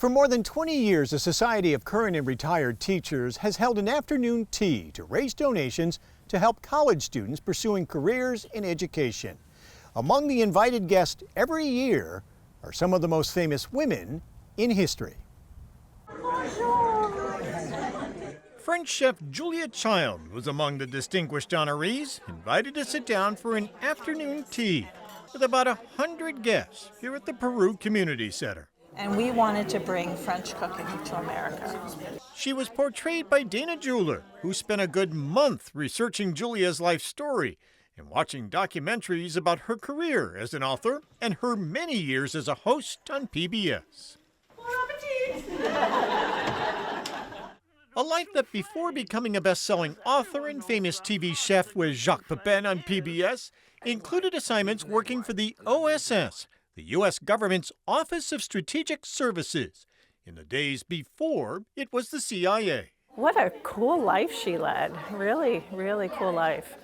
For more than 20 years, the Society of Current and Retired Teachers has held an afternoon tea to raise donations to help college students pursuing careers in education. Among the invited guests every year are some of the most famous women in history. French chef Julia Child was among the distinguished honorees invited to sit down for an afternoon tea with about 100 guests here at the Peru Community Center. And we wanted to bring French cooking to America. She was portrayed by Dana Jeweler, who spent a good month researching Julia's life story and watching documentaries about her career as an author and her many years as a host on PBS. Bon appetit! A life that before becoming a best-selling author and famous TV chef with Jacques Pepin on PBS included assignments working for the OSS, the U.S. government's Office of Strategic Services, in the days before it was the CIA. What a cool life she led. Really, really cool life.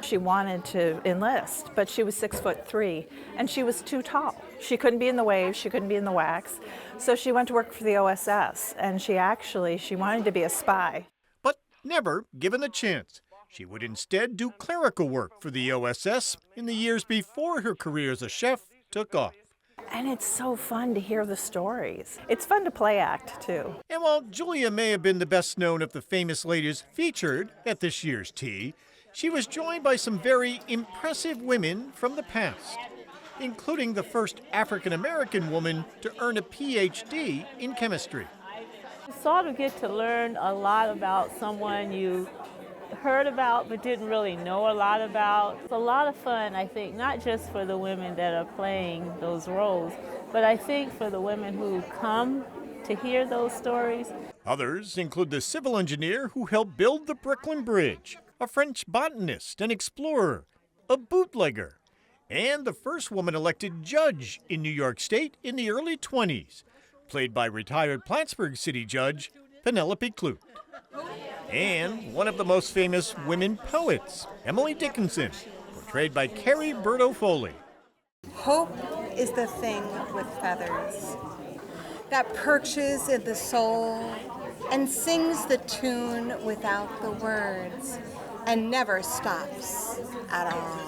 She wanted to enlist, but she was 6'3", and she was too tall. She couldn't be in the waves, she couldn't be in the wax. So she went to work for the OSS, and she wanted to be a spy. But never given the chance. She would instead do clerical work for the OSS in the years before her career as a chef took off. And it's so fun to hear the stories. It's fun to play act, too. And while Julia may have been the best known of the famous ladies featured at this year's tea, she was joined by some very impressive women from the past, including the first African-American woman to earn a PhD in chemistry. You sort of get to learn a lot about someone you heard about but didn't really know a lot about. It's a lot of fun, I think, not just for the women that are playing those roles, but I think for the women who come to hear those stories. Others include the civil engineer who helped build the Brooklyn Bridge, a French botanist and explorer, a bootlegger, and the first woman elected judge in New York State in the early 20s, played by retired Plattsburgh City Judge Penelope Clute. And one of the most famous women poets, Emily Dickinson, portrayed by Carrie Berto Foley. Hope is the thing with feathers that perches in the soul and sings the tune without the words and never stops at all.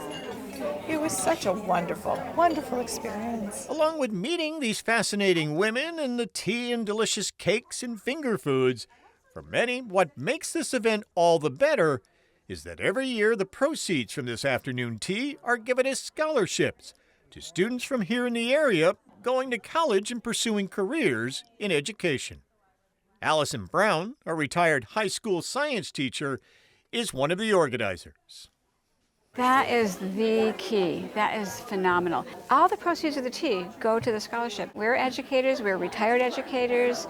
It was such a wonderful, wonderful experience. Along with meeting these fascinating women and the tea and delicious cakes and finger foods, for many, what makes this event all the better is that every year the proceeds from this afternoon tea are given as scholarships to students from here in the area going to college and pursuing careers in education. Allison Brown, a retired high school science teacher, is one of the organizers. That is the key. That is phenomenal. All the proceeds of the tea go to the scholarship. We're educators, we're retired educators.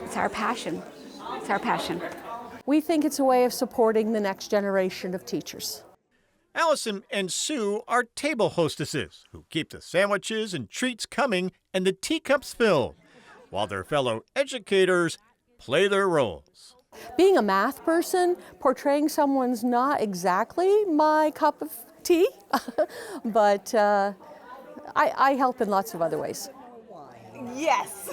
It's our passion. It's our passion. We think it's a way of supporting the next generation of teachers. Allison and Sue are table hostesses who keep the sandwiches and treats coming and the teacups filled, while their fellow educators play their roles. Being a math person, portraying someone's not exactly my cup of tea, but I help in lots of other ways. Yes!